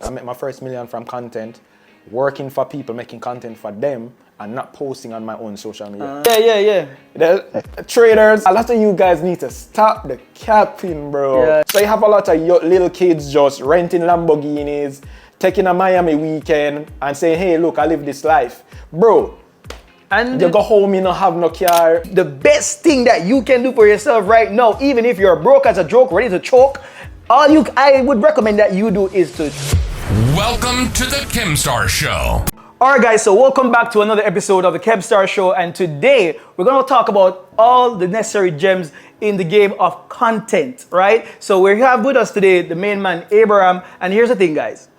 I make my first million from content, working for people, making content for them, and not posting on my own social media. The traders, a lot of you guys need to stop the capping, bro. Yeah. So you have a lot of little kids just renting Lamborghinis, taking a Miami weekend, and saying, hey, look, I live this life. Bro, and you go home, you don't have no car. The best thing that you can do for yourself right now, even if you're broke as a joke, ready to choke, I would recommend that you do is to... Welcome to the Kemstar Show. Alright guys, so welcome back to another episode of the Kemstar Show, and today we're going to talk about all the necessary gems in the game of content, right? So we have with us today the main man, Abraham, and here's the thing guys.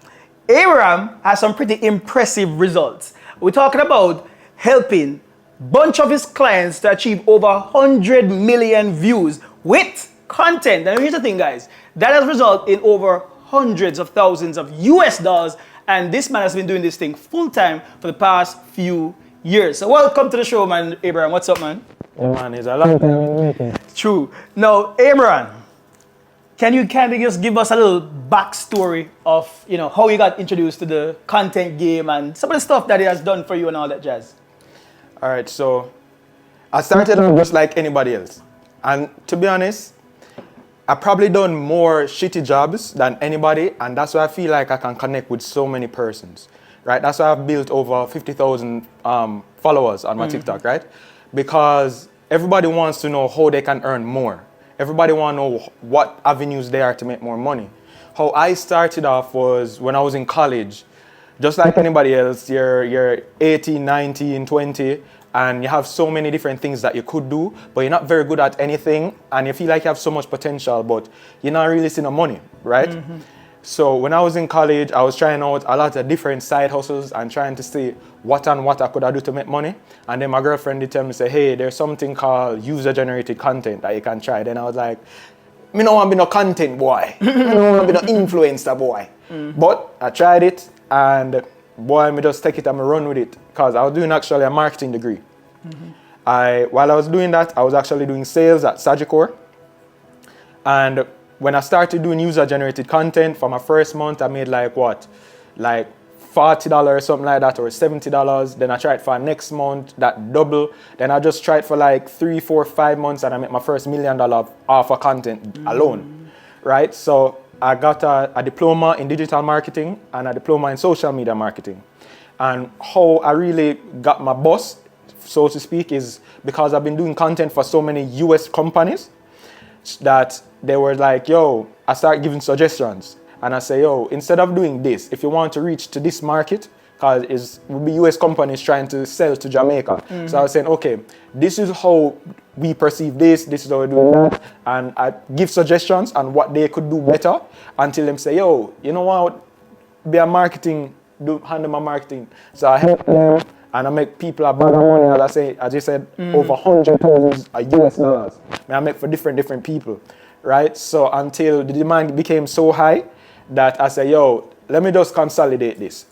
Abraham has some pretty impressive results. We're talking about helping a bunch of his clients to achieve over 100 million views with content. And here's the thing guys, that has resulted in over hundreds of thousands of US dollars, and this man has been doing this thing full-time for the past few years. So welcome to the show, man, Abraham. What's up, man? Yeah, man, it's a long time in the making. True. Now, Abraham, can you kind of just give us a little backstory of, how you got introduced to the content game and some of the stuff that it has done for you and all that jazz? All right, so I started out just like anybody else. And to be honest, I probably done more shitty jobs than anybody, and that's why I feel like I can connect with so many persons, right? That's why I've built over 50,000 followers on my TikTok, right? Because everybody wants to know how they can earn more. Everybody want to know what avenues there are to make more money. How I started off was when I was in college. Just like anybody else, you're 18, 19, 20, and you have so many different things that you could do, but you're not very good at anything, and you feel like you have so much potential, but you're not really seeing the money, right? Mm-hmm. So when I was in college, I was trying out a lot of different side hustles and trying to see what I could do to make money. And then my girlfriend did tell me, say, hey, there's something called user-generated content that you can try. Then I was like, me don't want to be no content boy. I don't want to be no influencer boy. But I tried it, and boy, me just take it and me run with it, because I was doing actually a marketing degree. While I was doing that, I was actually doing sales at Sagicor. And when I started doing user-generated content, for my first month, I made like $40 or something like that, or $70. Then I tried for next month, that double. Then I just tried for like 3, 4, 5 months, and I made my first $1 million off of content alone, right? So I got a diploma in digital marketing and a diploma in social media marketing. And how I really got my boss, so to speak, is because I've been doing content for so many US companies that they were like, yo, I start giving suggestions. And I say, yo, instead of doing this, if you want to reach to this market, because it will be US companies trying to sell to Jamaica. So I was saying, okay, this is how we perceive this is how we do that. And I give suggestions on what they could do better until them say, yo, you know what, be a marketing, handle my marketing. So I help them and I make people a bag of money, as you said, over 100,000 US dollars. I make for different people, right? So until the demand became so high that I say, yo, let me just consolidate this.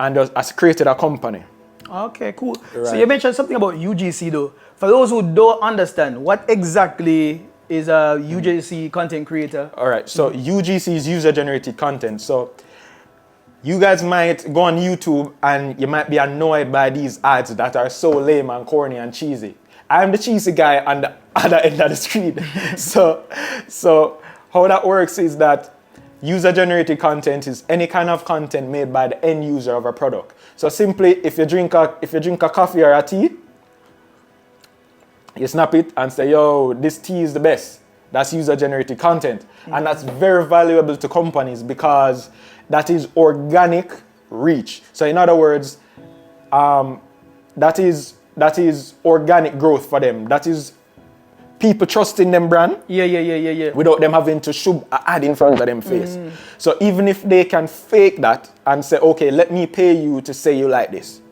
And I created a company. Okay, cool. Right. So you mentioned something about UGC though. For those who don't understand, what exactly is a UGC content creator? All right, so UGC is user-generated content. So you guys might go on YouTube and you might be annoyed by these ads that are so lame and corny and cheesy. I'm the cheesy guy on the other end of the screen. So how that works is that user-generated content is any kind of content made by the end user of a product. So simply, if you drink a coffee or a tea, you snap it and say, yo, this tea is the best. That's user-generated content. And that's very valuable to companies because that is organic reach. So in other words, that is organic growth for them. That is people trusting them brand. Yeah. Without them having to shove an ad in front of them face. So even if they can fake that and say, okay, let me pay you to say you like this,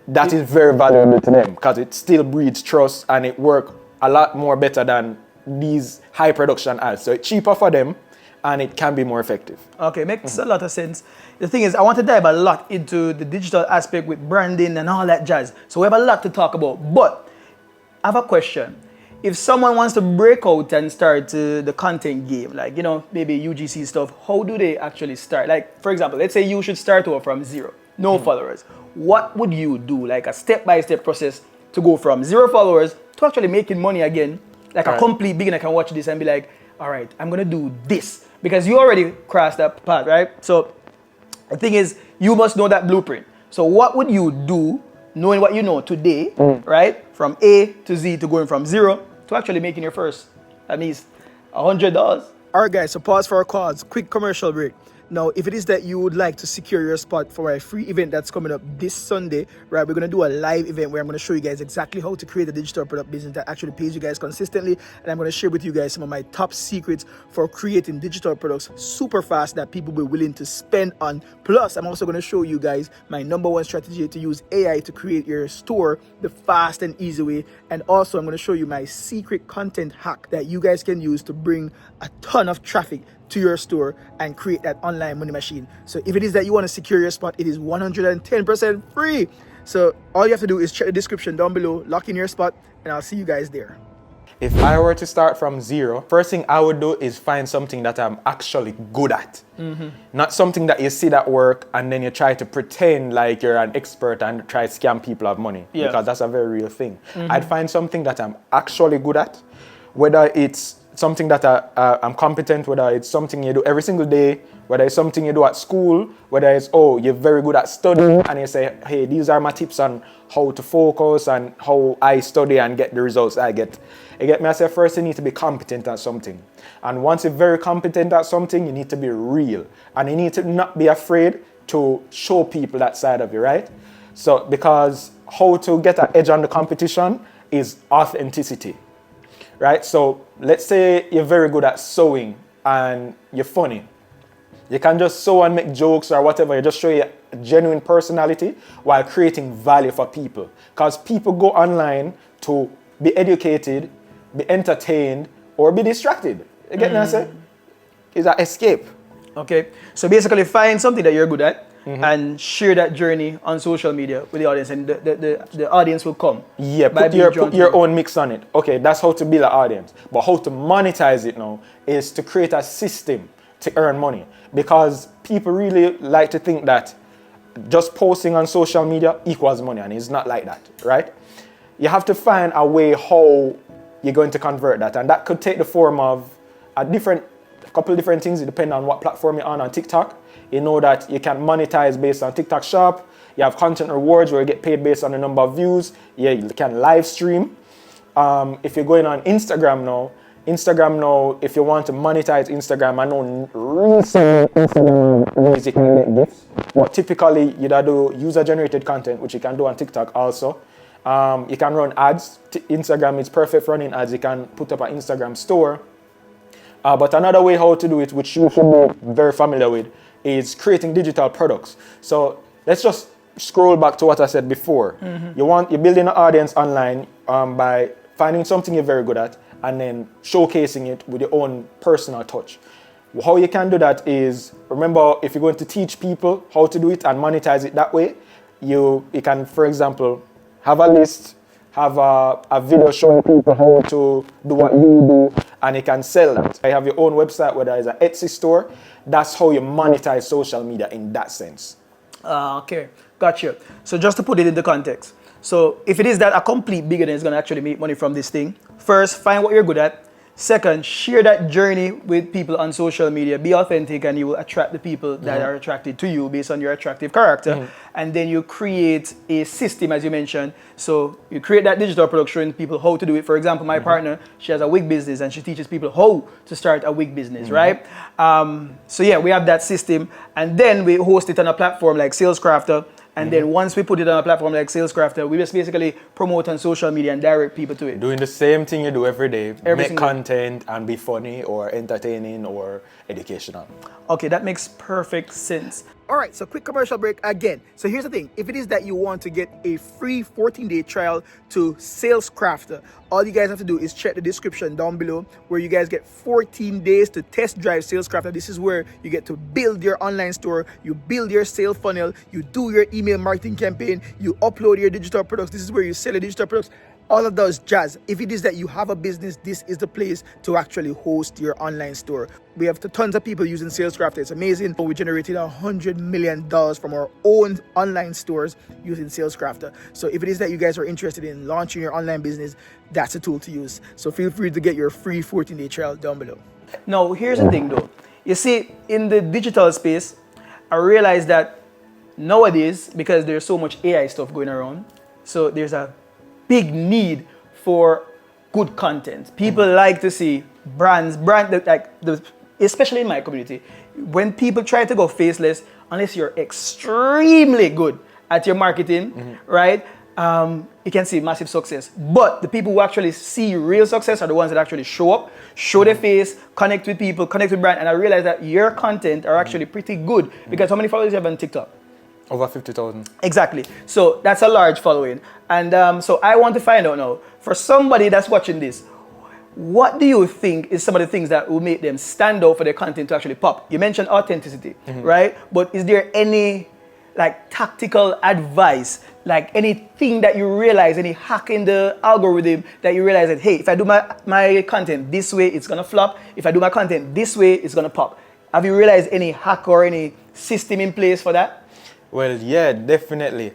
that is very valuable to them because it still breeds trust and it works a lot more better than these high production ads. So it's cheaper for them and it can be more effective. Okay, makes a lot of sense. The thing is, I want to dive a lot into the digital aspect with branding and all that jazz. So we have a lot to talk about. But I have a question. if someone wants to break out and start the content game, like, you know, maybe UGC stuff, how do they actually start? Like, for example, let's say you should start over from zero, no followers. What would you do? Like a step-by-step process to go from 0 followers to actually making money again. Like a complete beginner can watch this and be like, all right, I'm going to do this. Because you already crossed that path, right? So the thing is, you must know that blueprint. So what would you do, knowing what you know today, right? From A to Z to going from 0 to actually making your first, that means $100. All right, guys, so pause for a cause. Quick commercial break. Now, if it is that you would like to secure your spot for a free event that's coming up this Sunday, right, we're going to do a live event where I'm going to show you guys exactly how to create a digital product business that actually pays you guys consistently. And I'm going to share with you guys some of my top secrets for creating digital products super fast that people will be willing to spend on. Plus, I'm also going to show you guys my #1 strategy to use AI to create your store the fast and easy way. And also, I'm going to show you my secret content hack that you guys can use to bring a ton of traffic to your store and create that online money machine. So if it is that you want to secure your spot, it is 110% free. So all you have to do is check the description down below, lock in your spot, and I'll see you guys there. If I were to start from 0, first thing I would do is find something that I'm actually good at. Not something that you see at work and then you try to pretend like you're an expert and try to scam people of money. Yeah. Because that's a very real thing. I'd find something that I'm actually good at, whether it's something that I'm competent, whether it's something you do every single day, whether it's something you do at school, whether it's, oh, you're very good at studying, and you say, hey, these are my tips on how to focus and how I study and get the results I get. You get me? I say, first you need to be competent at something. And once you're very competent at something, you need to be real. And you need to not be afraid to show people that side of you, right? So, because how to get an edge on the competition is authenticity. Right? So let's say you're very good at sewing and you're funny. You can just sew and make jokes or whatever. You just show your genuine personality while creating value for people. Because people go online to be educated, be entertained, or be distracted. You get what I say? It's an escape. Okay. So basically find something that you're good at and share that journey on social media with the audience, and the audience will come. Yeah, put your own mix on it. Okay, that's how to build an audience. But how to monetize it now is to create a system to earn money. Because people really like to think that just posting on social media equals money, and it's not like that, right? You have to find a way how you're going to convert that, and that could take the form of a couple of different things. It depends on what platform you're on TikTok. You know that you can monetize based on TikTok Shop. You have content rewards where you get paid based on the number of views. Yeah, you can live stream. If you're going on Instagram now, if you want to monetize Instagram, I know recently Instagram you can make gifts. But typically, you do user-generated content, which you can do on TikTok also. You can run ads. Instagram is perfect for running ads. You can put up an Instagram store. But another way how to do it, which you should be very familiar with, is creating digital products. So let's just scroll back to what I said before. You're building an audience online by finding something you're very good at and then showcasing it with your own personal touch. How you can do that is, remember, if you're going to teach people how to do it and monetize it that way, you can, for example, have a list, have a video showing people how to do what you do, and you can sell that. You have your own website, whether it's an Etsy store. That's how you monetize social media in that sense. Okay, gotcha. So just to put it into context. So if it is that a complete beginner is going to actually make money from this thing, first, find what you're good at. Second, share that journey with people on social media. Be authentic, and you will attract the people that are attracted to you based on your attractive character. And then you create a system, as you mentioned. So you create that digital product showing people how to do it. For example, my partner, she has a wig business and she teaches people how to start a wig business, right? So yeah, we have that system. And then we host it on a platform like SalesCrafter. And then once we put it on a platform like SalesCrafter, we just basically promote on social media and direct people to it. Doing the same thing you do every day. Make content and be funny or entertaining or educational. Okay, that makes perfect sense. All right, so quick commercial break again. So here's the thing. If it is that you want to get a free 14-day trial to SalesCrafter, all you guys have to do is check the description down below where you guys get 14 days to test drive SalesCrafter. This is where you get to build your online store, you build your sales funnel, you do your email marketing campaign, you upload your digital products. This is where you sell your digital products. all of those jazz. If it is that you have a business, this is the place to actually host your online store. We have tons of people using SalesCraft. It's amazing. We generated $100 million from our own online stores using SalesCraft. So if it is that you guys are interested in launching your online business, that's a tool to use. So feel free to get your free 14-day trial down below. Now, here's the thing though. You see, in the digital space, I realized that nowadays, because there's so much AI stuff going around, so there's a big need for good content. People like to see especially in my community, when people try to go faceless, unless you're extremely good at your marketing, right? You can see massive success. But the people who actually see real success are the ones that actually show up, show their face, connect with people, connect with brand. And I realized that your content are actually pretty good. Because how many followers do you have on TikTok? Over 50,000. Exactly. So that's a large following. And so I want to find out now, for somebody that's watching this, what do you think is some of the things that will make them stand out for their content to actually pop? You mentioned authenticity, right? But is there any like tactical advice, like anything that you realize, any hack in the algorithm that you realize that, hey, if I do my content this way, it's gonna flop. If I do my content this way, it's gonna pop. Have you realized any hack or any system in place for that? Well, yeah, definitely.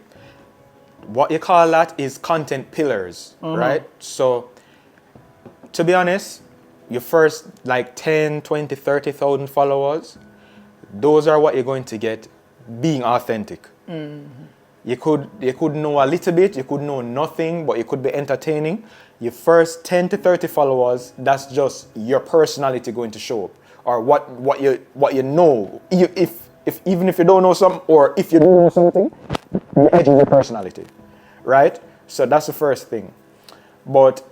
What you call that is content pillars, right? So, to be honest, your first like 10, 20, 30,000 followers, those are what you're going to get being authentic. You could know a little bit, you could know nothing, but you could be entertaining. Your first 10 to 30 followers, that's just your personality going to show up, or what you know. Even if you don't know something, or if you do know something, you edge your personality, right? So that's the first thing. But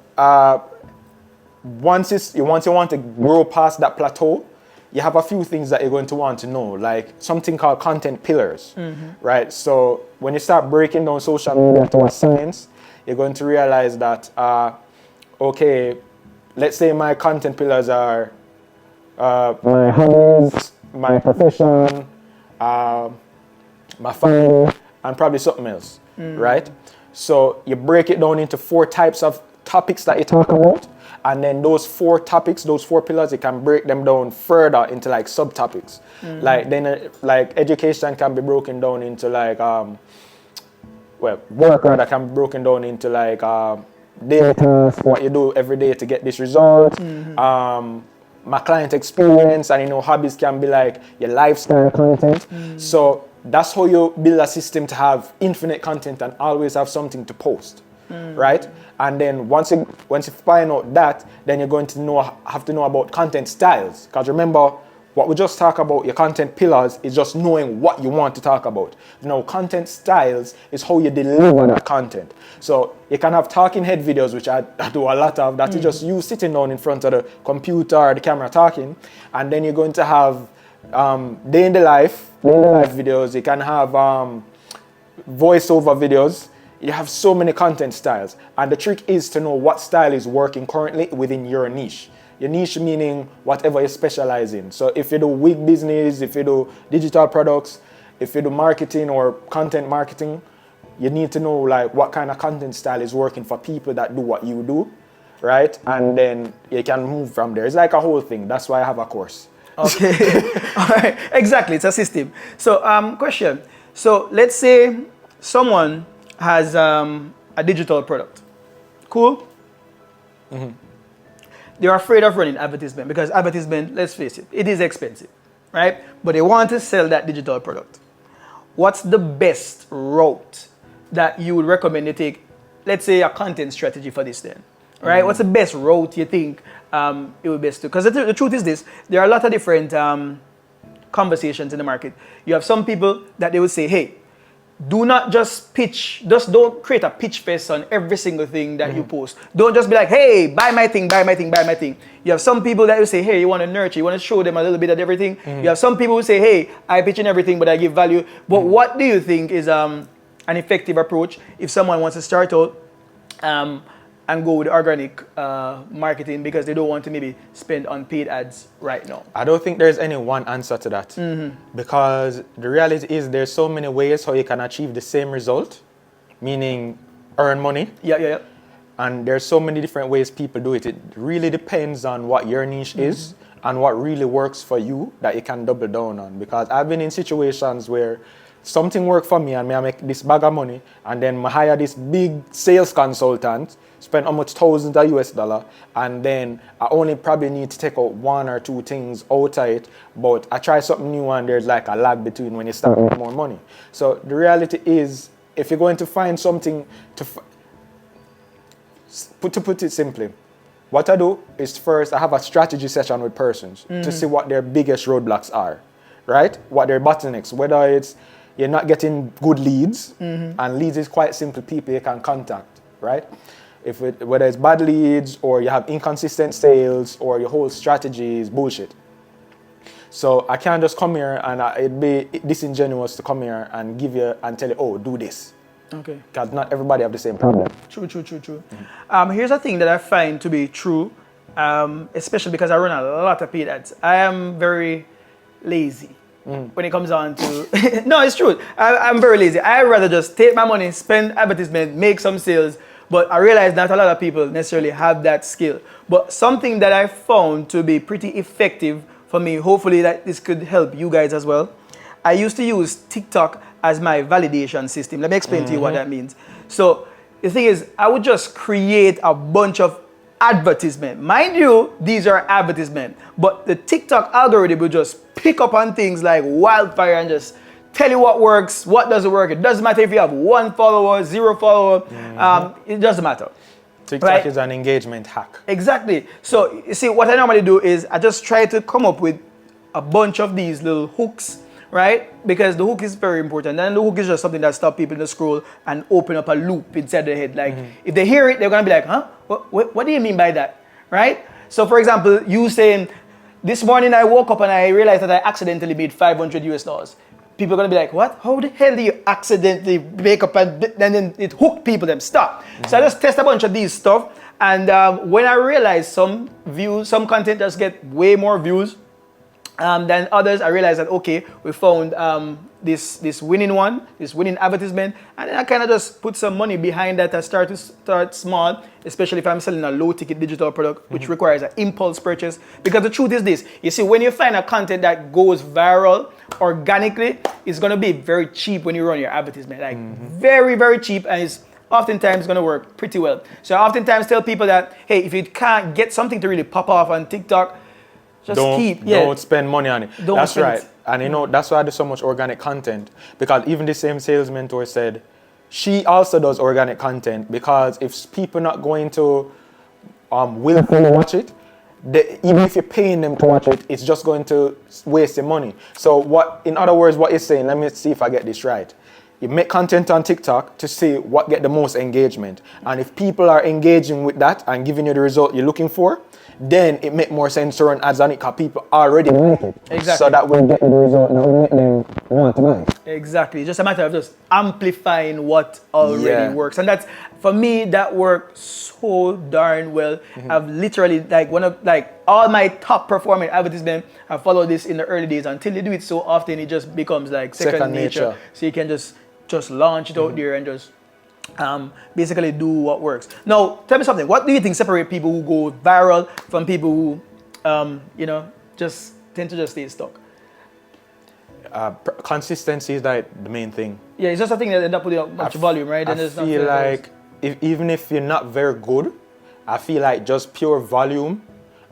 once you want to grow past that plateau, you have a few things that you're going to want to know, like something called content pillars, right? So when you start breaking down social media to a science, you're going to realize that, okay, let's say my content pillars are my hobbies, my profession, my family, and probably something else, right? So you break it down into 4 types of topics that you talk about, and then those 4 topics, those 4 pillars, you can break them down further into like subtopics. Like education can be broken down into like work that can be broken down into like daily tasks, what you do every day to get this result. My client experience, and hobbies can be like your lifestyle content. So that's how you build a system to have infinite content and always have something to post, right? And then once you find out that, then you're going to have to know about content styles. Because remember, what we just talked about, your content pillars, is just knowing what you want to talk about. Now, content styles is how you deliver that content. So you can have talking head videos, which I do a lot of, that is just you sitting down in front of the computer or the camera talking. And then you're going to have day in the life videos. You can have voiceover videos. You have so many content styles. And the trick is to know what style is working currently within your niche. Your niche meaning whatever you specialize in. So if you do wig business, if you do digital products, if you do marketing or content marketing, you need to know like what kind of content style is working for people that do what you do, right? And then you can move from there. It's like a whole thing. That's why I have a course. Okay. All right. Exactly. It's a system. So question. So let's say someone has a digital product. Cool? They're afraid of running advertisement because advertisement, let's face it, it is expensive, right? But they want to sell that digital product. What's the best route that you would recommend they take? Let's say a content strategy for this then, right? What's the best route you think it would best do? Because the truth is this, there are a lot of different conversations in the market. You have some people that they would say, hey, do not just pitch, just don't create a pitch fest on every single thing that you post. Don't just be like, hey, buy my thing, buy my thing, buy my thing. You have some people that will say, hey, you want to nurture, you want to show them a little bit of everything. You have some people who say, hey, I pitch in everything, but I give value. But what do you think is an effective approach if someone wants to start out and go with organic marketing because they don't want to maybe spend on paid ads right now? I don't think there's any one answer to that, because the reality is there's so many ways how you can achieve the same result, meaning earn money. And there's so many different ways people do it. It really depends on what your niche is and what really works for you that you can double down on. Because I've been in situations where something worked for me and me I make this bag of money and then I hire this big sales consultant, spend how much thousands of US dollar, and then I only probably need to take out one or two things out of it, but I try something new and there's like a lag between when you start with more money. So the reality is, if you're going to find something to put it simply, what I do is first I have a strategy session with persons to see what their biggest roadblocks are, right? What their bottlenecks, whether it's you're not getting good leads, and leads is quite simple people you can contact, right? Whether it's bad leads or you have inconsistent sales or your whole strategy is bullshit. So I can't just come here and it'd be disingenuous to come here and give you and tell you, oh, do this. Okay. Because not everybody have the same problem. True. Here's a thing that I find to be true, especially because I run a lot of paid ads. I am very lazy when it comes on to... No, it's true. I'm very lazy. I'd rather just take my money, spend advertisement, make some sales, but I realize not a lot of people necessarily have that skill. But something that I found to be pretty effective for me, hopefully that this could help you guys as well. I used to use TikTok as my validation system. Let me explain to you what that means. So the thing is, I would just create a bunch of advertisement. Mind you, these are advertisement, but the TikTok algorithm will just pick up on things like wildfire and just tell you what works, what doesn't work. It doesn't matter if you have 1 follower, 0 follower. It doesn't matter. TikTok is an engagement hack. Exactly. So you see, what I normally do is I just try to come up with a bunch of these little hooks, right? Because the hook is very important. And the hook is just something that stops people to scroll and open up a loop inside their head. Like, if they hear it, they're going to be like, huh? What do you mean by that? Right? So, for example, you saying, this morning I woke up and I realized that I accidentally made $500. People are going to be like, what? How the hell do you accidentally wake up and then it hooked people, them stop. So I just test a bunch of these stuff. And when I realized some content just get way more views than others, I realized that, okay, we found this winning advertisement, and then I kind of just put some money behind that. I start small, especially if I'm selling a low-ticket digital product, which requires an impulse purchase. Because the truth is this, you see, when you find a content that goes viral organically, it's going to be very cheap when you run your advertisement, like very, very cheap, and it's oftentimes going to work pretty well. So I oftentimes tell people that, hey, if you can't get something to really pop off on TikTok, don't spend money on it. That's right. And you know, that's why I do so much organic content. Because even the same sales mentor said, she also does organic content because if people not going to willfully watch it, even if you're paying them to watch it, it's just going to waste your money. So in other words, what you're saying, let me see if I get this right. You make content on TikTok to see what get the most engagement. And if people are engaging with that and giving you the result you're looking for, then it make more sense to run ads on it because people already like it. Exactly. So that will get the result that will make them want to buy. Exactly. Just a matter of just amplifying what already works. And that's, for me, that works so darn well. I've literally, all my top performing advertisement, I followed this in the early days. Until you do it so often, it just becomes like second nature. So you can just launch it out there and just basically do what works. Now, tell me something. What do you think separate people who go viral from people who, just tend to just stay stuck? Consistency is the main thing. Yeah, it's just a thing that end up putting up much volume, right? I feel like even if you're not very good, I feel like just pure volume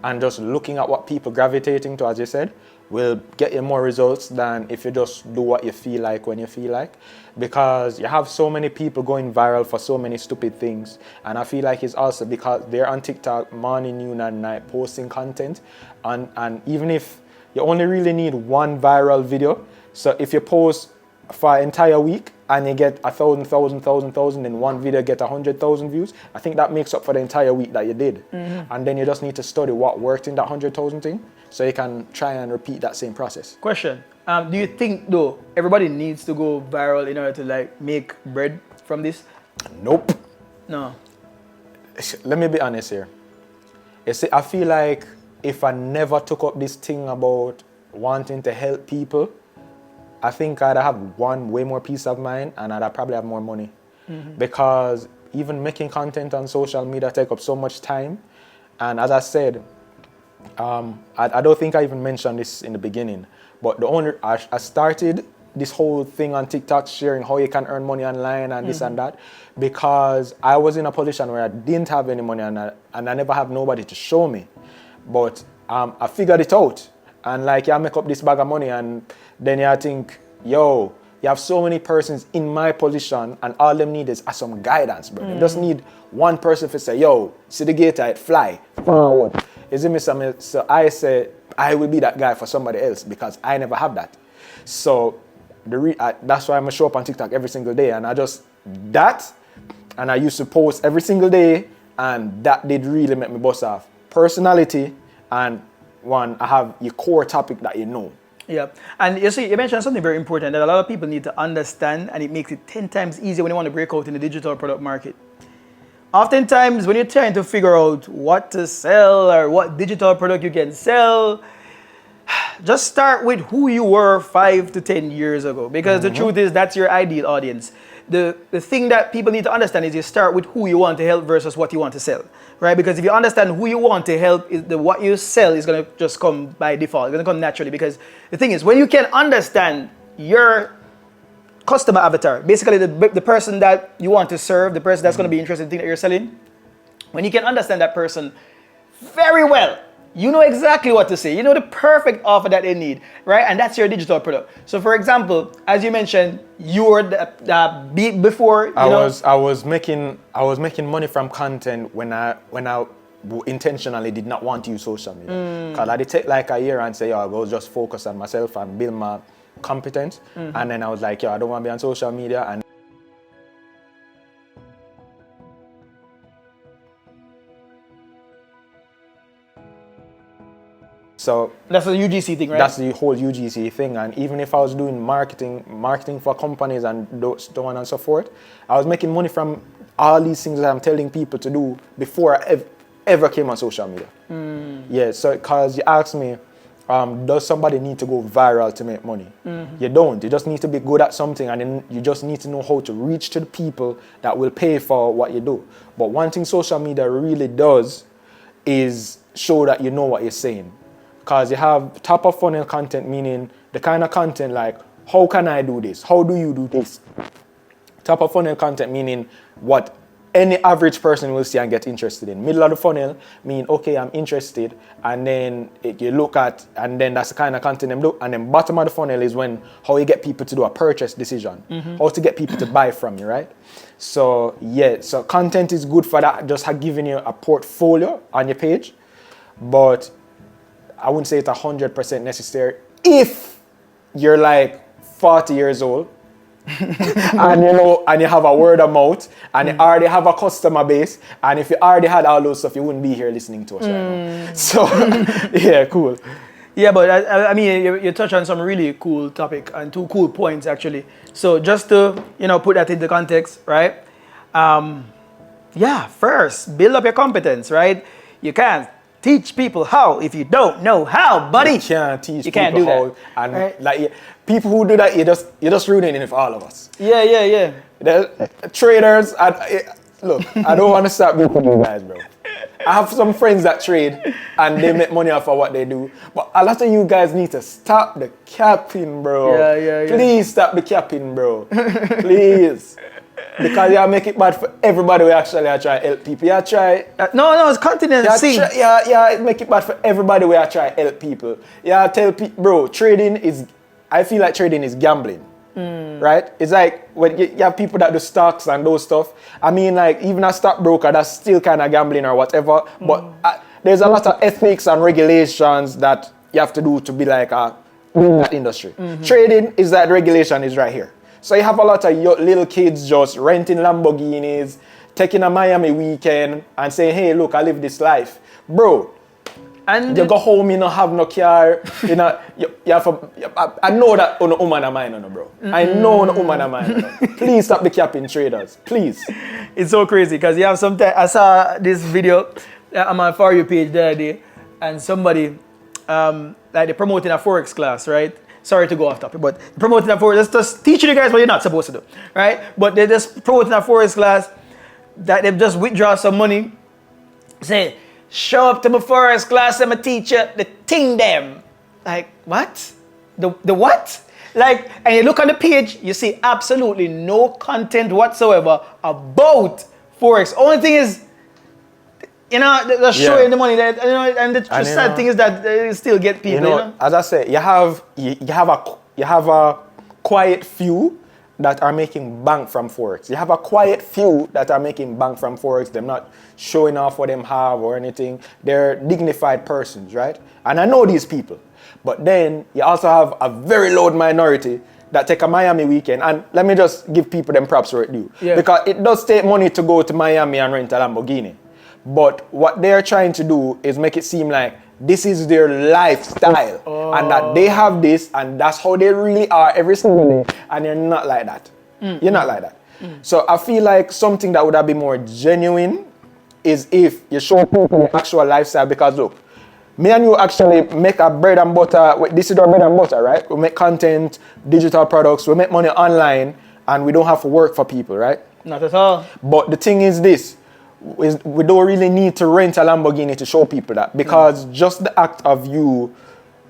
and just looking at what people gravitating to, as you said, will get you more results than if you just do what you feel like when you feel like. Because you have so many people going viral for so many stupid things. And I feel like it's also because they're on TikTok morning, noon, and night posting content. And even if you only really need one viral video, so if you post for an entire week and you get 1,000, and one video get 100,000 views, I think that makes up for the entire week that you did. And then you just need to study what worked in that 100,000 thing, so you can try and repeat that same process. Question. Do you think, though, everybody needs to go viral in order to make bread from this? Nope. No. Let me be honest here. You see, I feel like if I never took up this thing about wanting to help people, I think I'd have way more peace of mind and I'd probably have more money. Because even making content on social media take up so much time. And as I said, I don't think I even mentioned this in the beginning, but I started this whole thing on TikTok sharing how you can earn money online and this and that because I was in a position where I didn't have any money and I never have nobody to show me. But I figured it out. And like, I make up this bag of money and then you think, yo, you have so many persons in my position and all them need is some guidance, bro. They just need one person to say, yo, see the gator, it fly forward. Is it me? So I say, I will be that guy for somebody else because I never have that. So that's why I'm show up on TikTok every single day. And I used to post every single day and that did really make me bust off. Personality and one, I have your core topic that you know. Yeah, and you see, you mentioned something very important that a lot of people need to understand, and it makes it 10 times easier when you want to break out in the digital product market. Oftentimes, when you're trying to figure out what to sell or what digital product you can sell, just start with who you were 5 to 10 years ago, because the truth is that's your ideal audience. The thing that people need to understand is you start with who you want to help versus what you want to sell, right? Because if you understand who you want to help, what you sell is going to just come by default. It's going to come naturally, because the thing is, when you can understand your customer avatar, basically the person that you want to serve, the person that's going to be interested in the thing that you're selling, when you can understand that person very well, you know exactly what to say. You know the perfect offer that they need, right? And that's your digital product. So, for example, as you mentioned, you were before. I was making money from content when I intentionally did not want to use social media. Because I did take like a year and say, I will just focus on myself and build my competence. And then I was like, I don't want to be on social media. And so that's the UGC thing, right? That's the whole UGC thing. And even if I was doing marketing for companies and so on and so forth, I was making money from all these things that I'm telling people to do before I ever came on social media. Yeah, so because you asked me, does somebody need to go viral to make money? You don't. You just need to be good at something, and then you just need to know how to reach to the people that will pay for what you do. But one thing social media really does is show that you know what you're saying. Because you have top of funnel content, meaning the kind of content like, how can I do this? How do you do this? Top of funnel content, meaning what any average person will see and get interested in. Middle of the funnel, mean, okay, I'm interested. And then you look at, and then that's the kind of content them do. And then bottom of the funnel is how you get people to do a purchase decision. How to get people to buy from you, right? So yeah, so content is good for that, just giving you a portfolio on your page. But I wouldn't say it's 100% necessary if you're like 40 years old and you have a word of mouth and you already have a customer base, and if you already had all those stuff, you wouldn't be here listening to us right now. So yeah, cool. Yeah, but I mean, you touch on some really cool topic and 2 cool points actually. So just to put that into context, right? First build up your competence, right? You can't teach people how if you don't know how, buddy. You can't teach you people can't do how. that. And right? like people who do that, you're just ruining it for all of us. Yeah. The traders, look, I don't want to start with you guys, bro. I have some friends that trade and they make money off of what they do. But a lot of you guys need to stop the capping, bro. Yeah. Please stop the capping, bro. Please. Because you make it bad for everybody who actually try to help people. You try. No, it's continent. Make it bad for everybody who try to help people. Tell people, bro, I feel like trading is gambling. Right? It's like when you have people that do stocks and those stuff. I mean, like even a stockbroker, that's still kind of gambling or whatever. But there's a lot of ethics and regulations that you have to do to be like in that industry. Trading is that regulation is right here. So you have a lot of little kids just renting Lamborghinis, taking a Miami weekend and saying, hey, look, I live this life. Bro, and you go home, you don't have no car, you have I know that on a woman of mine, bro. I know on a woman of mine. Please stop the capping traders, please. It's so crazy because you have sometimes, I saw this video on my For You page the other day, and somebody, like they're promoting a Forex class, right? Sorry to go off topic, but promoting a Forex, just teaching you guys what you're not supposed to do, right? But they're just promoting a Forex class. that they've just withdraw some money, say, show up to my forest class, I'm a teacher, the thing them. Like, what? The what? Like, and you look on the page, you see absolutely no content whatsoever about Forex. Only thing is, you know, they're showing the money that, you know, and the sad thing is that they still get people, you know? As I said, you have a quiet few that are making bank from Forex. You have a quiet few that are making bank from Forex. They're not showing off what they have or anything. They're dignified persons, right? And I know these people. But then you also have a very loud minority that take a Miami weekend. And let me just give people them props where it due. Yeah. Because it does take money to go to Miami and rent a Lamborghini. But what they're trying to do is make it seem like this is their lifestyle. And that they have this and that's how they really are every single day. And you're not like that. You're not like that. So I feel like something that would have been more genuine is if you show people the actual lifestyle. Because look, me and you actually make a bread and butter. This is our bread and butter, right? We make content, digital products, we make money online, and we don't have to work for people, right? Not at all. But the thing is this, we don't really need to rent a Lamborghini to show people that, because just the act of you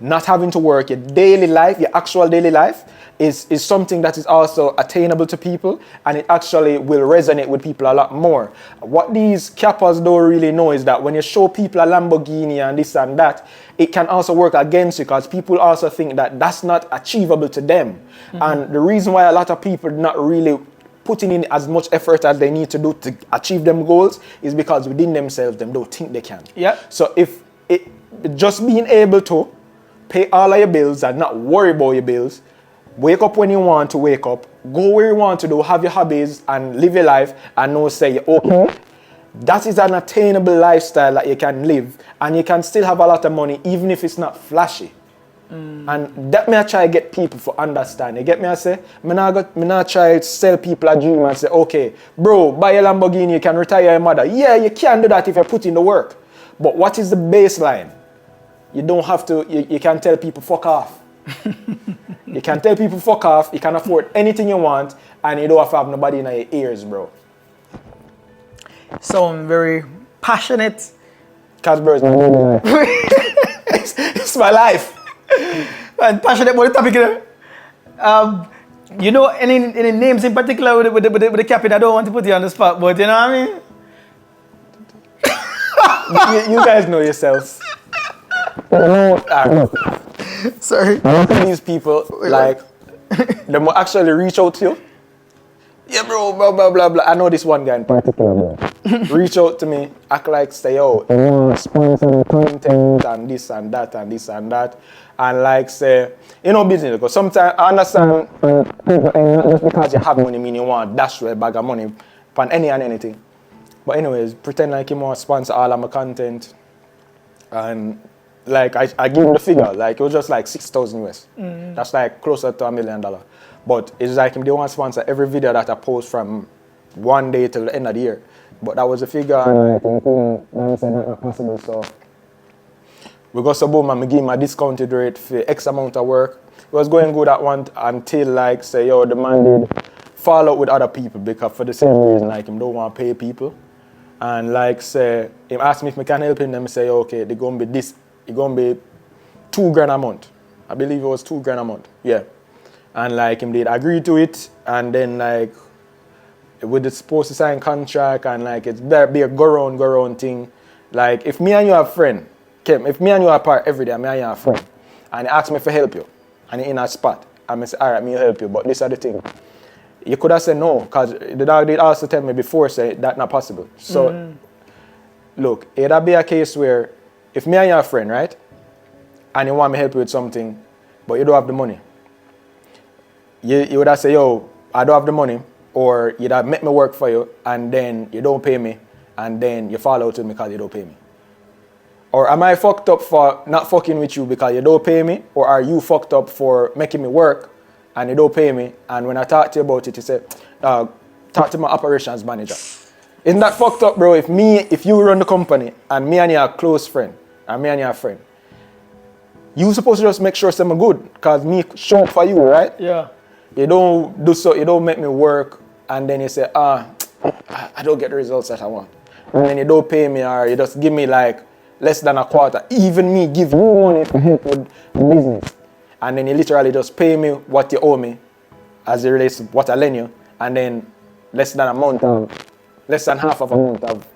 not having to work, your daily life, your actual daily life, is something that is also attainable to people, and it actually will resonate with people a lot more. What these cappers don't really know is that when you show people a Lamborghini and this and that, it can also work against you, because people also think that that's not achievable to them. And the reason why a lot of people not really putting in as much effort as they need to do to achieve them goals is because within themselves, them don't think they can. Yeah. So if just being able to pay all of your bills and not worry about your bills, wake up when you want to wake up, go where you want to do, have your hobbies and live your life and know say, okay, that is an attainable lifestyle that you can live and you can still have a lot of money even if it's not flashy. And that may I try to get people to understand. You get me? I say, me not try to sell people a dream and say, okay, bro, buy a Lamborghini, you can retire your mother. Yeah, you can do that if you put in the work. But what is the baseline? You don't have to, you can tell people fuck off. You can tell people fuck off, you can afford anything you want, and you don't have to have nobody in your ears, bro. So I'm very passionate. Cause bro, it's my life. It's my life. And passionate about the topic. You know, any names in particular with the captain? I don't want to put you on the spot, but you know what I mean? you guys know yourselves. Sorry. Most of these people, like, they will actually reach out to you. Yeah, bro, blah, blah, blah, blah. I know this one guy in particular, bro. Reach out to me, act like, say, yo, you want to sponsor the content and this and that and this and that. And like, say, you know, business. Because sometimes I understand people, not just because you have money, mean you want to dash with a bag of money on any and anything. But anyways, pretend like you want to sponsor all of my content. And like, I give him the figure, like, it was just like 6,000 US. That's like closer to $1 million. But it's like they want to sponsor every video that I post from one day till the end of the year. But that was the figure, and I think that's not possible. So we got some boom and I give him a discounted rate for X amount of work. It was going good at one until like say, yo, the man did fall out with other people because for the same reason, like him don't want to pay people. And like say, he asked me if I can help him, then I say, okay, they're going to be this, it's going to be $2,000 a month. I believe it was $2,000 a month, yeah. And like him did agree to it, and then like with the supposed to sign contract, and like it's better be a go round thing. Like if me and you are friend, Kim, if me and you are apart every day, me and you are friend, and he asked me to help you, and he in a spot, and I say, all right, me will help you, but this is the thing. You could have said no, because the dog did also tell me before, say that's not possible. So look, it'll be a case where if me and you are friend, right, and you want me to help you with something, but you don't have the money, you would have said, yo, I don't have the money, or you'd have make me work for you, and then you don't pay me, and then you fall out with me because you don't pay me. Or am I fucked up for not fucking with you because you don't pay me, or are you fucked up for making me work, and you don't pay me, and when I talk to you about it, you say, talk to my operations manager. Isn't that fucked up, bro? If you run the company, and me and you are close friend, and me and you are friend, you supposed to just make sure I'm good, because me show up for you, right? Yeah. You don't do so, you don't make me work, and then you say, I don't get the results that I want. And then you don't pay me, or you just give me like less than a quarter. Even me give you money to help with the business. And then you literally just pay me what you owe me as it relates to what I lend you, and then less than half of a month of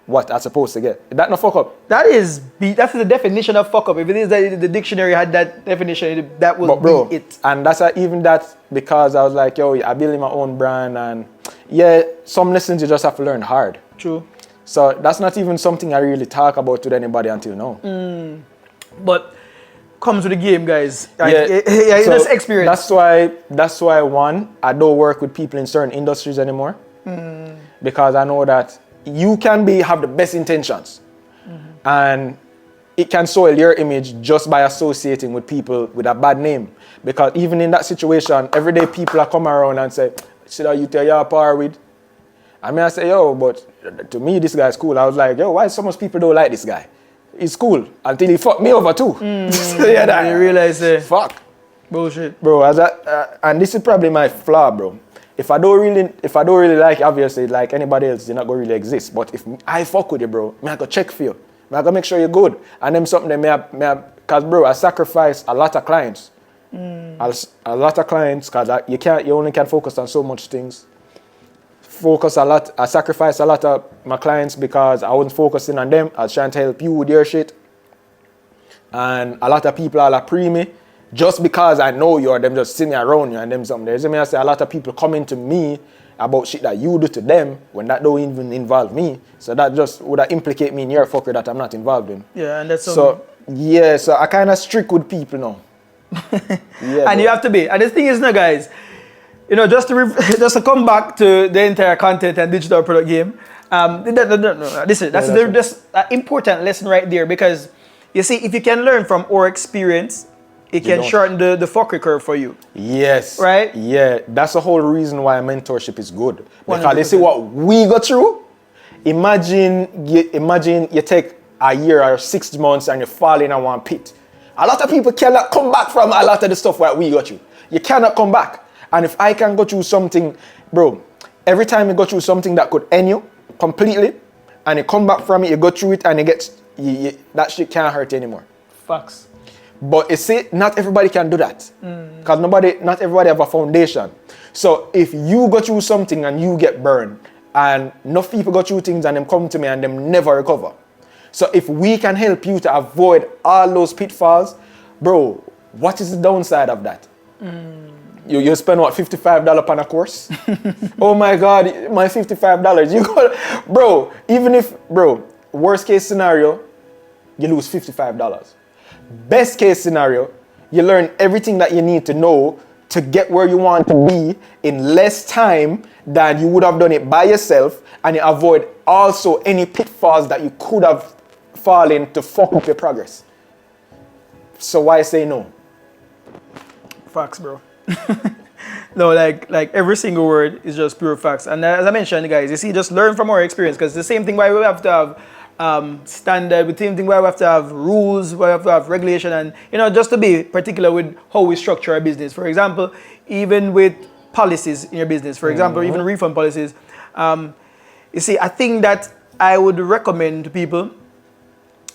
what I'm supposed to get. That no fuck up. That's the definition of fuck up. If it is that the dictionary had that definition, that will be it. And that's even that because I was like, yo, I'm building my own brand, and yeah, some lessons you just have to learn hard. True. So that's not even something I really talk about with anybody until now. But comes with the game, guys. Yeah, so that's experience. That's why one, I don't work with people in certain industries anymore. Because I know that you can have the best intentions, and it can soil your image just by associating with people with a bad name. Because even in that situation, every day people are come around and say, "Should I you tell you par with?" I mean, I say, "Yo, but to me this guy's cool." I was like, "Yo, why so much people don't like this guy? He's cool," until he fucked me over too. So you realize, fuck, bullshit, bro. And this is probably my flaw, bro. If I don't really like, obviously, like anybody else, you're not gonna really exist. But if I fuck with you, bro, I go check for you. I go make sure you're good. And them something that cause bro, I sacrifice a lot of clients. A lot of clients, cause you only can focus on so much things. I sacrifice a lot of my clients because I wasn't focusing on them. I was trying to help you with your shit. And a lot of people are pre me. Just because I know you, or them just sitting around you and them something. There's I say a lot of people coming to me about shit that you do to them when that don't even involve me. So that just would implicate me in your fucker that I'm not involved in. Yeah, and that's so I kind of strict with people now. Yeah, and you have to be. And the thing is, now, guys, just to come back to the entire content and digital product game. Listen, that's just an important lesson right there, because you see, if you can learn from our experience, it can shorten the fuckery curve for you. Yes. Right? Yeah. That's the whole reason why mentorship is good. Because they see what we go through. Imagine you take a year or 6 months and you fall in one pit. A lot of people cannot come back from a lot of the stuff that we go through. You cannot come back. And if I can go through something, bro, every time you go through something that could end you completely, and you come back from it, you go through it, and that shit can't hurt you anymore. Facts. But you see, not everybody can do that. Because not everybody have a foundation. So if you go through something and you get burned, and enough people go through things and them come to me and them never recover. So if we can help you to avoid all those pitfalls, bro, what is the downside of that? You spend what, $55 on a course? Oh my God, my $55. You got, worst case scenario, you lose $55. Best case scenario, you learn everything that you need to know to get where you want to be in less time than you would have done it by yourself, and you avoid also any pitfalls that you could have fallen to fuck up your progress. So why say no? Facts, bro. No, like every single word is just pure facts. And as I mentioned, guys, you see, just learn from our experience, because it's the same thing why we have to have standard, the same thing why we have to have rules, why we have to have regulation, and just to be particular with how we structure our business. For example, even with policies in your business, for example, even refund policies. You see, I think that I would recommend to people,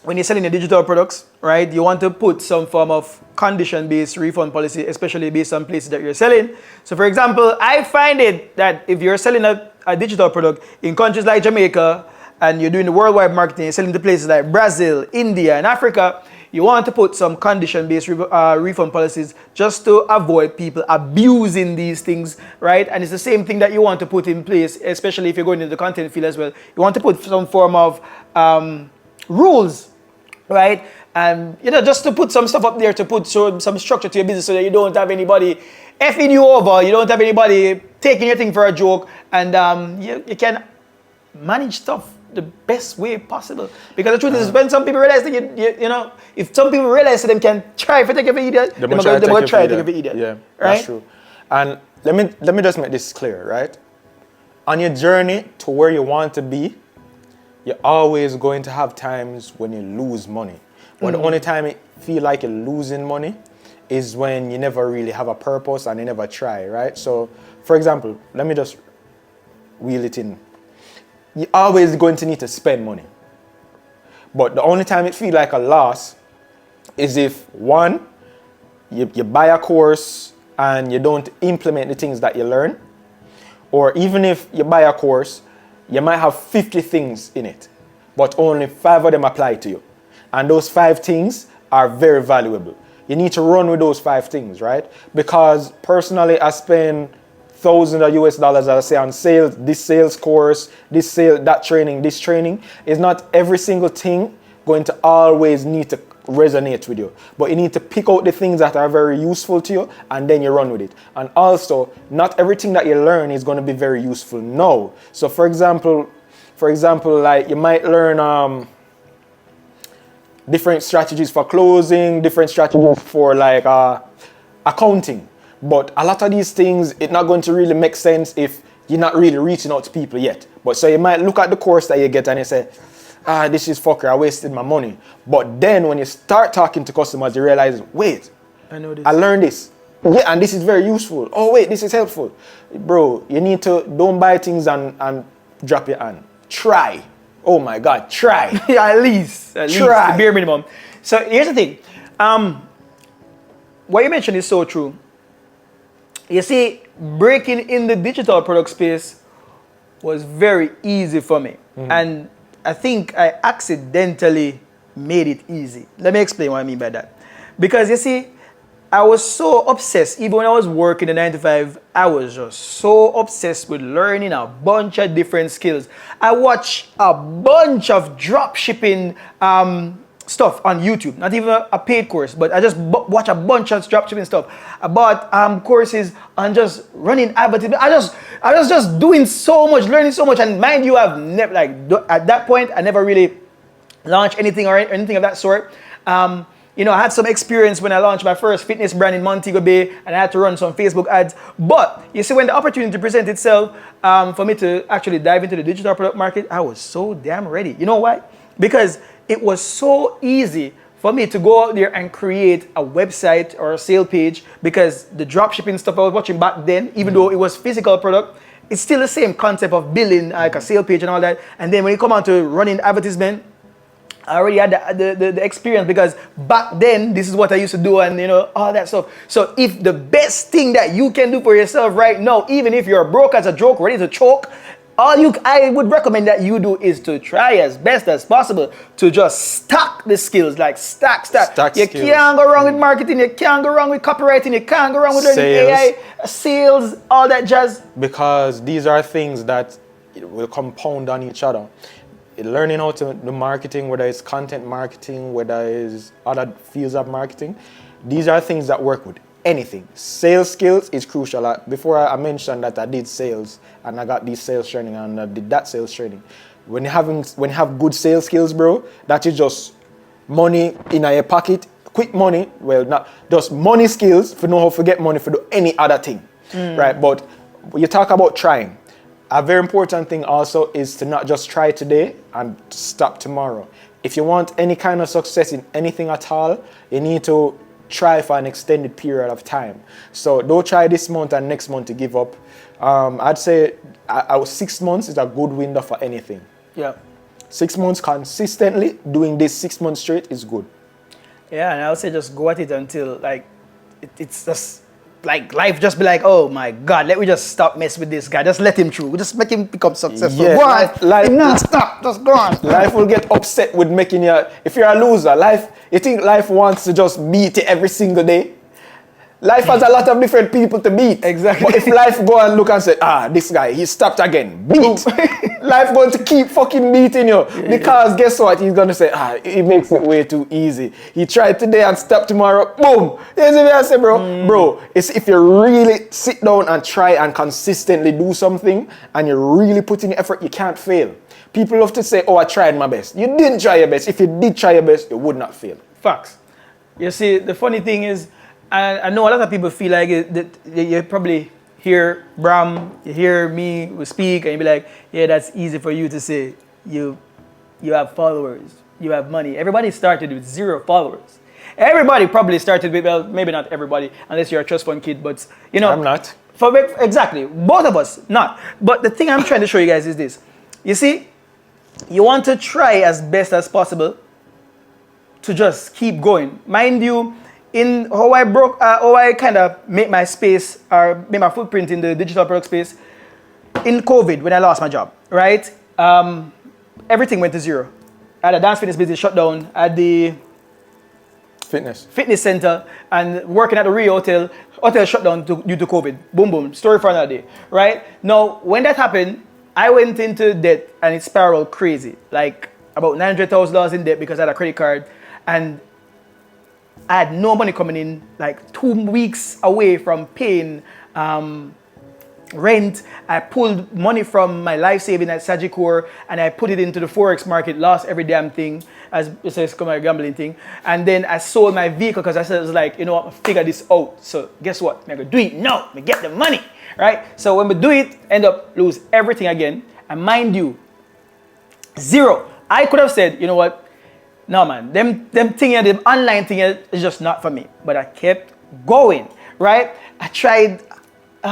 when you're selling your digital products, right, you want to put some form of condition-based refund policy, especially based on places that you're selling. So for example, I find it that if you're selling a digital product in countries like Jamaica, and you're doing the worldwide marketing, you're selling to places like Brazil, India, and Africa, you want to put some condition-based refund policies just to avoid people abusing these things, right? And it's the same thing that you want to put in place, especially if you're going into the content field as well. You want to put some form of rules, right? And just to put some stuff up there to put some structure to your business, so that you don't have anybody effing you over, you don't have anybody taking your thing for a joke, and you can manage stuff the best way possible. Because the truth is, when some people realize that if some people realize that they can try to take you for idiot, they're going to try to take you for idiot. Yeah, right? That's true. And let me just make this clear, right? On your journey to where you want to be, you're always going to have times when you lose money. But the only time you feel like you're losing money is when you never really have a purpose and you never try, right? So, for example, let me just wheel it in you're always going to need to spend money. But the only time it feels like a loss is if, one, you buy a course and you don't implement the things that you learn. Or even if you buy a course, you might have 50 things in it, but only 5 of them apply to you. And those 5 things are very valuable. You need to run with those 5 things, right? Because personally, I spend thousands of US dollars, I'll say, on sales, this sales course, this sale, that training, this training. Is not every single thing going to always need to resonate with you. But you need to pick out the things that are very useful to you, and then you run with it. And also, not everything that you learn is going to be very useful now. So for example, like you might learn different strategies for closing, different strategies for like accounting. But a lot of these things, it's not going to really make sense if you're not really reaching out to people yet. But so you might look at the course that you get and you say, this is fucker, I wasted my money. But then when you start talking to customers, you realize, wait, I know this. I learned this. Yeah, and this is very useful. Oh wait, this is helpful. Bro, you need to, don't buy things and drop your hand. Try. Oh my God, try. Yeah, at least Try. the bare minimum. So here's the thing. What you mentioned is so true. You see, breaking in the digital product space was very easy for me. And I think I accidentally made it easy. Let me explain what I mean by that. Because you see, I was so obsessed, even when I was working the 9 to 5, I was just so obsessed with learning a bunch of different skills. I watched a bunch of drop shipping stuff on YouTube, not even a paid course, but I just watch a bunch of drop shipping stuff. I bought courses on just running advertising. I was just doing so much, learning so much. And mind you, I've never, like, at that point, I never really launched anything or anything of that sort. You know, I had some experience when I launched my first fitness brand in Montego Bay, and I had to run some Facebook ads. But you see, when the opportunity presented itself for me to actually dive into the digital product market, I was so damn ready. You know why? Because it was so easy for me to go out there and create a website or a sale page, because the dropshipping stuff I was watching back then, even though it was physical product, it's still the same concept of building like a sale page and all that. And then when you come on to running advertisement, I already had the experience, because back then this is what I used to do, and you know, all that stuff. So if the best thing that you can do for yourself right now, even if you're broke as a joke, ready to choke, I would recommend that you do is to try as best as possible to just stack the skills, like stack. You skills. Can't go wrong with marketing, you can't go wrong with copywriting, you can't go wrong with learning AI, sales, all that jazz. Because these are things that will compound on each other. Learning how to do marketing, whether it's content marketing, whether it's other fields of marketing, these are things that work with anything. Sales skills is crucial. Before I mentioned that I did sales and I got these sales training and I did that sales training. When you have good sales skills, bro, that is just money in your pocket, quick money. Well, not just money skills for know how to get money for do any other thing, right? But you talk about trying. A very important thing also is to not just try today and stop tomorrow. If you want any kind of success in anything at all, you need to try for an extended period of time. So don't try this month and next month to give up. I'd say 6 months is a good window for anything. Yeah. 6 months consistently, doing this 6 months straight is good. Yeah, and I would say just go at it until like it's just like life just be like, oh my God, let me just stop mess with this guy. Just let him through. Just make him become successful. Yeah, Life not stop. Just go on. Life will get upset with making you. If you're a loser, you think life wants to just beat you every single day? Life has a lot of different people to beat. Exactly. But if life go and look and say, this guy, he stopped again. Beat. Life going to keep fucking beating you. Because guess what? He's going to say, he makes it way too easy. He tried today and stopped tomorrow. Boom. You see what I say, bro? Bro, it's if you really sit down and try and consistently do something and you really put in effort, you can't fail. People love to say, I tried my best. You didn't try your best. If you did try your best, you would not fail. Facts. You see, the funny thing is, I know a lot of people feel like that you probably hear Bram, you hear me speak, and you be like, yeah, that's easy for you to say. You have followers, you have money. Everybody started with 0 followers. Everybody probably started with, well, maybe not everybody, unless you're a trust fund kid, but you know. I'm not. Exactly. Both of us, not. But the thing I'm trying to show you guys is this. you see, you want to try as best as possible to just keep going. Mind you, in how I kind of make my space or make my footprint in the digital product space, in COVID, when I lost my job, right? Everything went to zero. I had a dance fitness business shut down. I had the fitness center and working at the Rio Hotel shut down due to COVID. Boom, boom. Story for another day, right? Now, when that happened, I went into debt and it spiraled crazy. Like about $900,000 in debt because I had a credit card and I had no money coming in, like 2 weeks away from paying rent. I pulled money from my life saving at Sagicor and I put it into the Forex market, lost every damn thing, as it's a gambling thing. And then I sold my vehicle because I said, it was like, you know what, I'm figure this out. So guess what? I'm gonna do it now. I get the money, right? So when we do it, end up lose everything again. And mind you, zero. I could have said, you know what? No man, them thing, the online thing is just not for me. But I kept going, right? I tried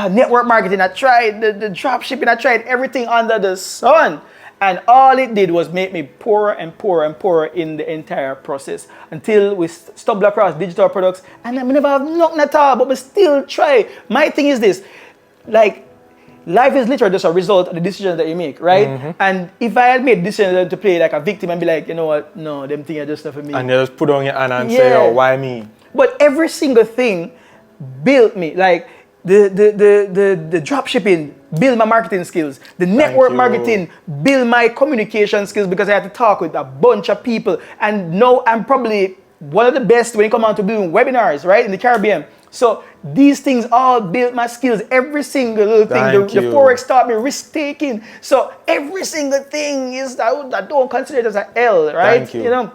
network marketing, I tried the drop shipping, I tried everything under the sun. And all it did was make me poorer and poorer and poorer in the entire process until we stumbled across digital products. And I never have nothing at all, but we still try. My thing is this, like, life is literally just a result of the decisions that you make, right? Mm-hmm. And if I had made decisions to play like a victim and be like, you know what, no, them things are just not for me. And you just put on your hand and say, oh, why me? But every single thing built me. Like, the drop shipping build my marketing skills. The network marketing build my communication skills because I had to talk with a bunch of people. And now I'm probably one of the best when it comes out to doing webinars, right, in the Caribbean. So these things all built my skills. Every single little thing. The Forex taught me risk taking. So every single thing is I don't consider it as an L, right? Thank you. You know,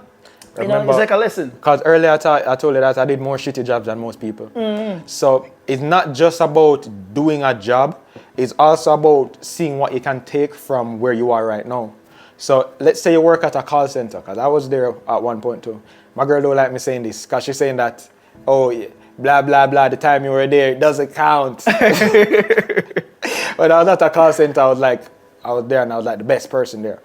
it's like a lesson. Because earlier I told you that I did more shitty jobs than most people. Mm-hmm. So it's not just about doing a job. It's also about seeing what you can take from where you are right now. So let's say you work at a call center, because I was there at one point too. My girl don't like me saying this, because she's saying that, oh, yeah, blah, blah, blah, the time you were there, it doesn't count. But I was at a call center, I was there and I was like the best person there.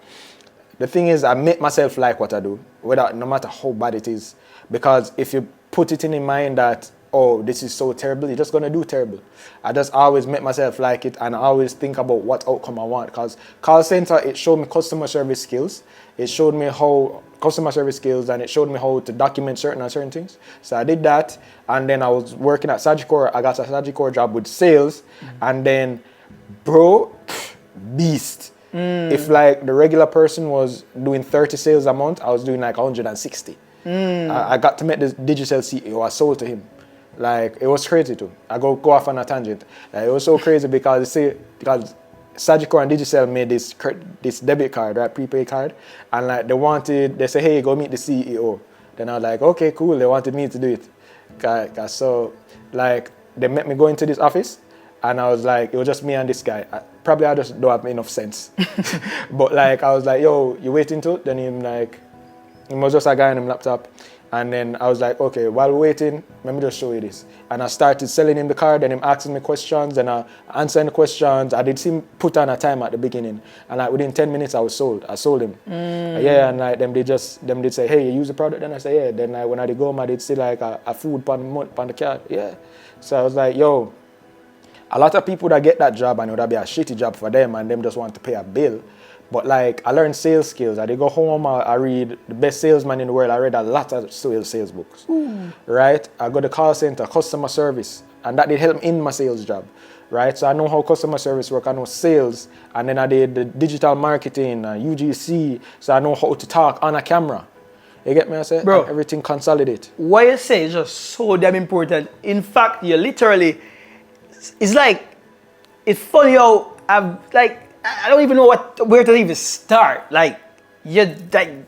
The thing is, I make myself like what I do, no matter how bad it is. Because if you put it in your mind that, oh, this is so terrible, you're just going to do terrible. I just always make myself like it and I always think about what outcome I want. Because call center, it showed me customer service skills. It showed me how customer service skills and it showed me how to document certain things. So I did that. And then I was working at Sagicor. I got a Sagicor job with sales. Mm-hmm. And then, bro, beast. If like the regular person was doing 30 sales a month, I was doing like 160. I got to meet the digital CEO. I sold to him. Like, it was crazy too. I go off on a tangent. Like, it was so crazy because Sagicor and Digicel made this debit card, right, prepaid card, and like they say, hey, go meet the CEO. Then I was like, okay, cool. They wanted me to do it. So like they met me go into this office, and I was like, it was just me and this guy. I just don't have enough sense. But like I was like, yo, you waiting too? Then he was just a guy on his laptop. And then I was like, okay, while we're waiting, let me just show you this. And I started selling him the card and him asking me questions and I answering the questions. I did see him put on a time at the beginning. And like within 10 minutes, I was sold. I sold him. Yeah, and like them did say, hey, you use the product? Then I say, yeah. Then when I did go home, I did see like a food on the card. Yeah. So I was like, yo, a lot of people that get that job, I know that'd be a shitty job for them and them just want to pay a bill. But like, I learned sales skills. I did go home, I read the best salesman in the world. I read a lot of sales books, right? I go to call center, customer service, and that did help in my sales job, right? So I know how customer service work, I know sales, and then I did the digital marketing, UGC, so I know how to talk on a camera. You get me? I say, bro, everything consolidate. What you say is just so damn important. In fact, you literally, it's like, it's funny how I don't even know where to even start. Like, the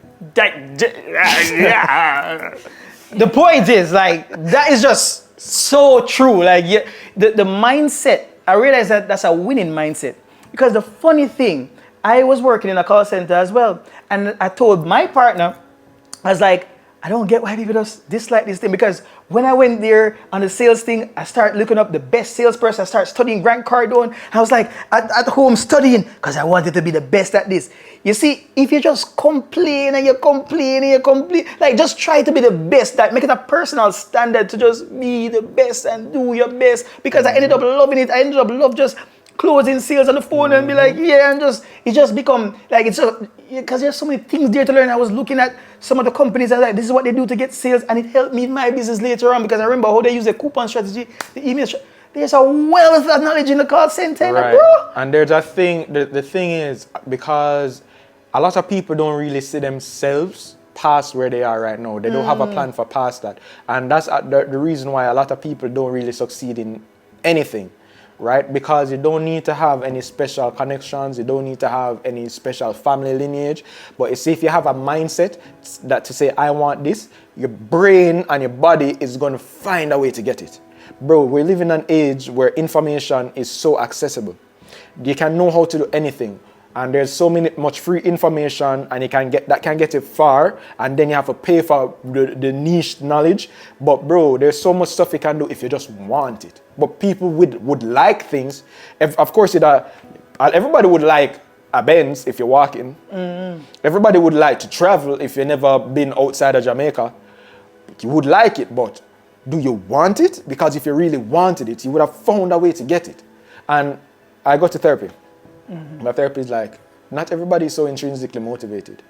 point is, like, that is just so true. Like, the mindset, I realized that that's a winning mindset. Because the funny thing, I was working in a call center as well. And I told my partner, I was like, I don't get why people just dislike this thing, because when I went there on the sales thing, I started looking up the best salesperson. I started studying Grant Cardone. I was like at home studying because I wanted to be the best at this. You see, if you just complain and you complain and you complain, like just try to be the best, like make it a personal standard to just be the best and do your best, because I ended up loving it. I ended up love just closing sales on the phone and be like, yeah, and it just become like, it's just, because there's so many things there to learn. I was looking at some of the companies and like, this is what they do to get sales, and it helped me in my business later on, because I remember how they use the coupon strategy, the email there's a wealth of knowledge in the call center, Right. bro. And there's a thing, the thing is, because a lot of people don't really see themselves past where they are right now. They don't have a plan for past that. And that's the reason why a lot of people don't really succeed in anything. Right? Because you don't need to have any special connections, you don't need to have any special family lineage. But you see, if you have a mindset that to say, I want this, your brain and your body is going to find a way to get it. Bro, we live in an age where information is so accessible. You can know how to do anything. And there's so much free information, and you can get it far, and then you have to pay for the niche knowledge. But bro, there's so much stuff you can do if you just want it. But people would like things. Of course, everybody would like a Benz if you're walking. Everybody would like to travel if you've never been outside of Jamaica. You would like it, but do you want it? Because if you really wanted it, you would have found a way to get it. And I go to therapy. My therapist is like, not everybody is so intrinsically motivated.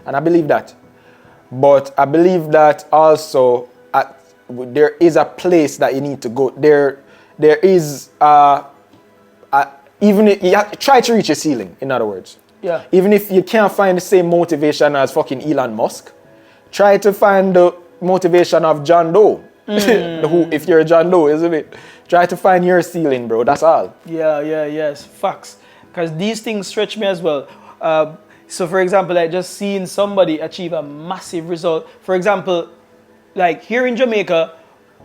And I believe that. But I believe that also there is a place that you need to go. There is, even if you try to reach your ceiling, in other words. Yeah. Even if you can't find the same motivation as fucking Elon Musk, try to find the motivation of John Doe. Who, if you're a John Doe, isn't it? Try to find your ceiling, bro. That's all. Yes, facts. Because these things stretch me as well. So for example, like just seeing somebody achieve a massive result. For example, like here in Jamaica,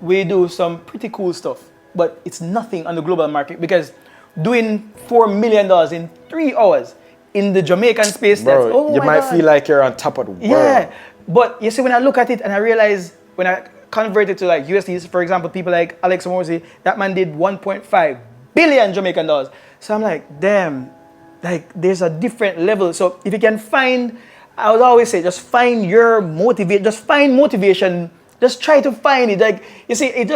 we do some pretty cool stuff, but it's nothing on the global market, because doing $4 million in 3 hours in the Jamaican space, bro, you might feel like you're on top of the world. Yeah, but you see, when I look at it and I realize, when I convert it to like USDs, for example, people like Alex Morsi, that man did 1.5 billion Jamaican dollars. So I'm like, damn, like there's a different level. So if you can find, I would always say, just find your motivation, just find motivation, just try to find it. Like, you see, it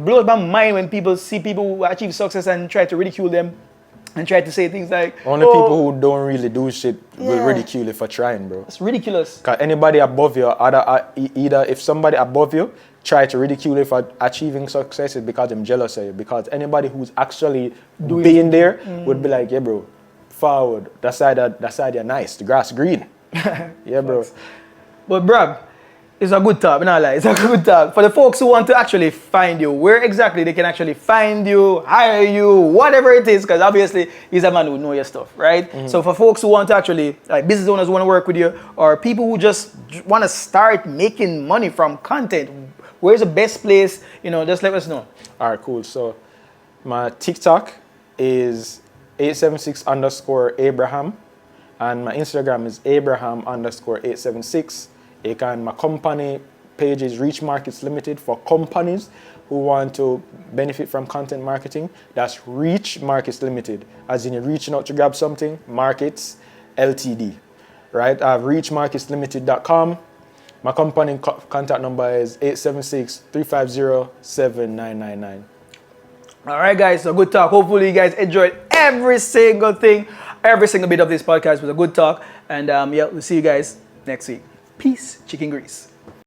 blows my mind when people see people who achieve success and try to ridicule them and try to say things like, only people who don't really do shit will ridicule you for trying, bro. It's ridiculous. Because anybody above you, either if somebody above you try to ridicule you for achieving success, it's because I'm jealous of you. Because anybody who's actually being there would be like, yeah, bro, forward. That side you're nice. The grass green. Yeah, bro. But bruh, it's a good talk, not lie. It's a good talk. For the folks who want to actually find you, where exactly they can actually find you, hire you, whatever it is, because obviously he's a man who knows your stuff, right? So for folks who want to actually, like business owners who want to work with you, or people who just want to start making money from content, where's the best place? Just let us know. All right, cool. So my TikTok is 876_Abraham, and my Instagram is Abraham_876. My company page is Reach Markets Limited for companies who want to benefit from content marketing. That's Reach Markets Limited, as in you're reaching out to grab something, Markets Ltd. Right? I have reachmarketslimited.com. My company contact number is 876-350-7999. All right, guys, so good talk. Hopefully you guys enjoyed every single thing, every single bit of this podcast was a good talk. And we'll see you guys next week. Peace, chicken grease.